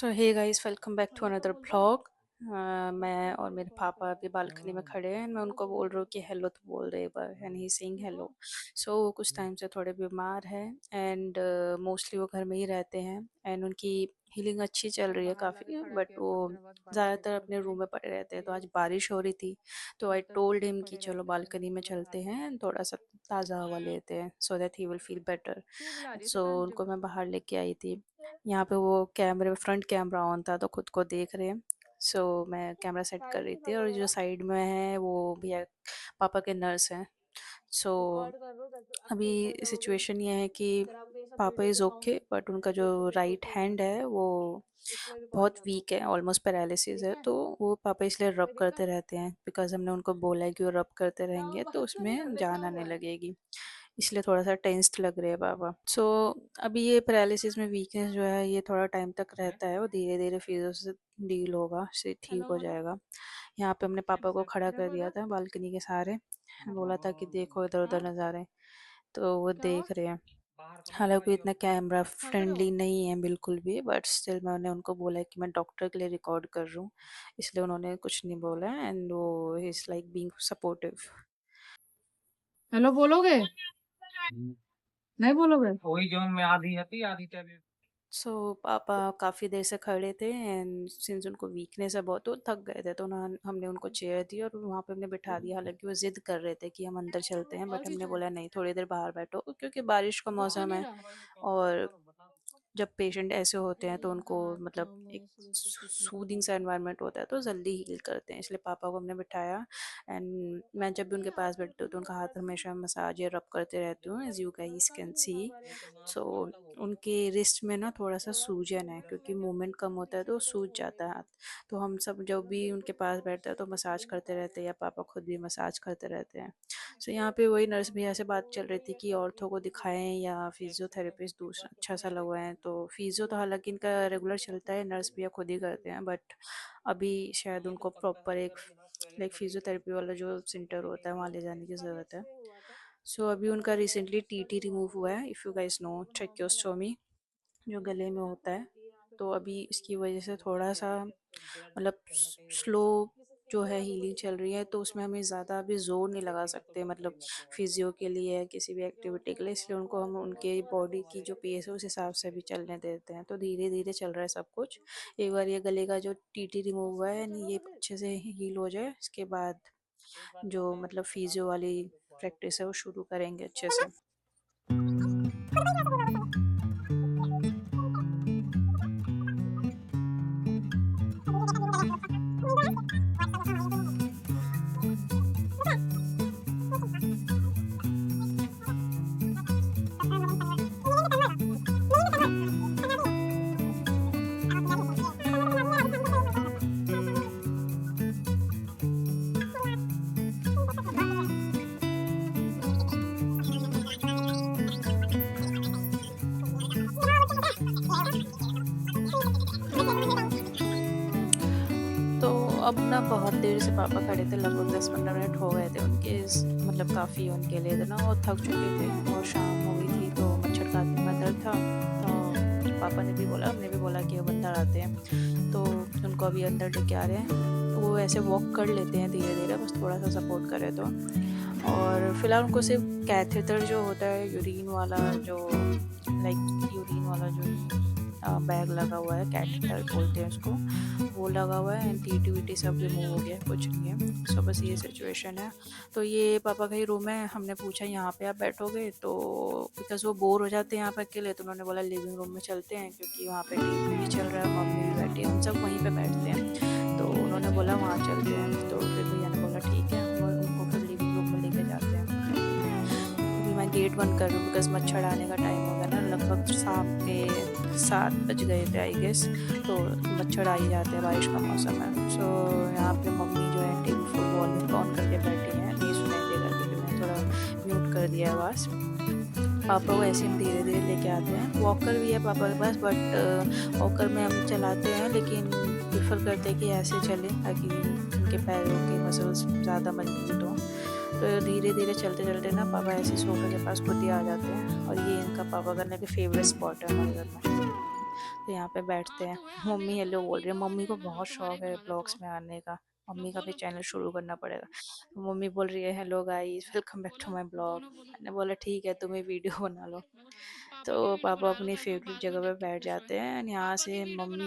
So hey guys, welcome back to another blog. मैं और मेरे पापा अभी बालकनी में खड़े हैं। मैं उनको बोल रहा हूँ कि हेलो, तो बोल रहे एक बार एंड ही सेइंग हेलो। सो वो कुछ टाइम से थोड़े बीमार हैं एंड मोस्टली वो घर में ही रहते हैं एंड उनकी हीलिंग अच्छी चल रही है काफ़ी, बट वो ज़्यादातर अपने रूम में पड़े रहते हैं। तो आज बारिश हो रही थी, तो आई टोल्ड हिम कि चलो बालकनी में चलते हैं and थोड़ा सा ताज़ा हवा लेते हैं so that he will feel better. So उनको मैं बाहर लेके आई थी। यहाँ पे वो कैमरे फ्रंट कैमरा ऑन था तो खुद को देख रहे हैं। सो मैं कैमरा सेट कर रही थी और जो साइड में है वो भैया पापा के नर्स हैं। सो अभी सिचुएशन ये है कि पापा इज़ ओके, बट उनका जो राइट हैंड है वो बहुत वीक है, ऑलमोस्ट पैरालिसिस है। तो वो पापा इसलिए रब करते रहते हैं बिकॉज हमने उनको बोला है कि वो रब करते रहेंगे तो उसमें जान आने लगेगी, इसलिए थोड़ा सा टेंस्ड लग रहे हैं पापा। सो अभी ये पैरालिसिस में वीकनेस जो है ये थोड़ा टाइम तक रहता है, वो धीरे धीरे फिर से डील होगा, से ठीक हो जाएगा। यहाँ पे हमने पापा को खड़ा कर दिया था बालकनी के सहारे, बोला था कि देखो इधर उधर नज़ारे, तो वो देख रहे हैं। हालांकि इतना कैमरा फ्रेंडली नहीं है बिल्कुल भी, बट स्टिल मैंने उनको बोला है कि मैं डॉक्टर के लिए रिकॉर्ड कर रहा हूँ, इसलिए उन्होंने कुछ नहीं बोला एंड वो is like being supportive. Hello बोलोगे? नहीं बोलोगे? वही जोन में आधी आती आधी टैबलेट। सो पापा काफ़ी देर से खड़े थे एंड सिंस उनको वीकनेस है बहुत, तो थक गए थे, तो हमने उनको चेयर दी और वहाँ पे हमने बिठा दिया। हालांकि वो जिद कर रहे थे कि हम अंदर चलते हैं, बट हमने बोला नहीं, थोड़ी देर बाहर बैठो क्योंकि बारिश का मौसम है। और जब पेशेंट ऐसे होते हैं तो उनको मतलब एक सूदिंग सा एनवायरनमेंट होता है तो जल्दी हील करते हैं, इसलिए पापा को हमने बिठाया। एंड मैं जब भी उनके पास बैठती हूँ तो उनका हाथ हमेशा मसाज या रब करते रहती हूँ, as you guys can see. So उनके रिस्ट में ना थोड़ा सा सूजन है, क्योंकि मूवमेंट कम होता है तो सूज जाता है हाथ। तो हम सब जब भी उनके पास बैठते हैं तो मसाज करते रहते हैं, या पापा खुद भी मसाज करते रहते हैं। सो यहाँ पे वही नर्स भैया से बात चल रही थी कि ऑर्थो को दिखाएं या फिजियोथेरेपिस्ट दूसरा अच्छा सा लगवाएं। तो फिजियो तो हालांकि इनका रेगुलर चलता है, नर्स भैया खुद ही करते हैं, बट अभी शायद उनको प्रॉपर एक लाइक फिजियोथेरेपी वाला जो सेंटर होता है वहाँ ले जाने की ज़रूरत है। सो अभी उनका रिसेंटली टीटी रिमूव हुआ है, इफ़ यू गाइस नो ट्रेक्योस्टोमी, जो गले में होता है। तो अभी इसकी वजह से थोड़ा सा मतलब स्लो जो है हीलिंग चल रही है, तो उसमें हमें ज़्यादा अभी जोर नहीं लगा सकते, मतलब फिजियो के लिए या किसी भी एक्टिविटी के लिए, इसलिए उनको हम उनके बॉडी की जो पेस है उस हिसाब से भी चलने देते हैं। तो धीरे धीरे चल रहा है सब कुछ। एक बार ये गले का जो टीटी रिमूव हुआ है ये अच्छे से हील हो जाए, इसके बाद जो मतलब फिजियो वाली प्रैक्टिस है वो शुरू करेंगे अच्छे से। तो अब ना बहुत देर से पापा खड़े थे, लगभग 10-15 मिनट हो गए थे उनके मतलब काफ़ी उनके लिए थे ना, वो थक चुके थे और शाम हो गई थी तो मच्छर काटने का डर था। तो पापा ने भी बोला, हमने भी बोला कि अब अंदर आते हैं, तो उनको अभी अंदर लेके आ रहे हैं। तो वो ऐसे वॉक कर लेते हैं धीरे धीरे, बस थोड़ा सा सपोर्ट करे तो। और फिलहाल उनको सिर्फ कैथेटर जो होता है यूरिन वाला, जो लाइक यूरिन वाला जो बैग लगा हुआ है, कैथेटर बोलते हैं उसको, वो लगा हुआ है एंड टीटी वीटी सब रिमूव हो गया है, कुछ नहीं है। सो बस ये सिचुएशन है। तो ये पापा का ही रूम है, हमने पूछा यहाँ पे आप बैठोगे, तो बिकॉज वो बोर हो जाते हैं यहाँ पे अकेले, तो उन्होंने बोला लिविंग रूम में चलते हैं क्योंकि वहाँ पे टीवी भी चल रहा है, मम्मी भी बैठी है, हम सब वहीं पे बैठते हैं। तो उन्होंने बोला वहाँ चलते हैं, तो फिर भैया ने बोला ठीक है, और उनको फिर लिविंग रूम में लेके जाते हैं। अभी मैं गेट बंद कर रही हूँ बिकॉज मच्छर आने का टाइम हो गया ना, लगभग शाम के 7 बज गए थे आई गेस, तो मच्छर आ ही जाते हैं, बारिश का मौसम है। सो यहाँ पे मम्मी जो है टीवी फुल वॉल्यूम ऑन करके बैठी हैं, नहीं सुनाई देगा क्योंकि मैं थोड़ा म्यूट कर दिया आवाज़। पापा को ऐसे हम धीरे धीरे लेके आते हैं, वॉकर भी है पापा के पास, बट वॉकर में हम चलाते हैं लेकिन प्रेफर करते हैं कि ऐसे चलें ताकि उनके पैरों के मसल्स ज़्यादा मजबूत हों। तो धीरे धीरे चलते चलते ना पापा ऐसे सोफे के पास खुद ही आ जाते हैं, और ये इनका पापा करने के फेवरेट स्पॉट है हमारे घर में। तो यहाँ पे बैठते हैं। मम्मी हेलो बोल रही है, मम्मी को बहुत शौक है ब्लॉग्स में आने का। मम्मी का भी चैनल शुरू करना पड़ेगा। तो मम्मी बोल रही है hello guys welcome back to my blog. मैंने बोला ठीक है तुम ही वीडियो बना लो। तो पापा अपनी फेवरेट जगह पे बैठ जाते हैं, यहाँ से मम्मी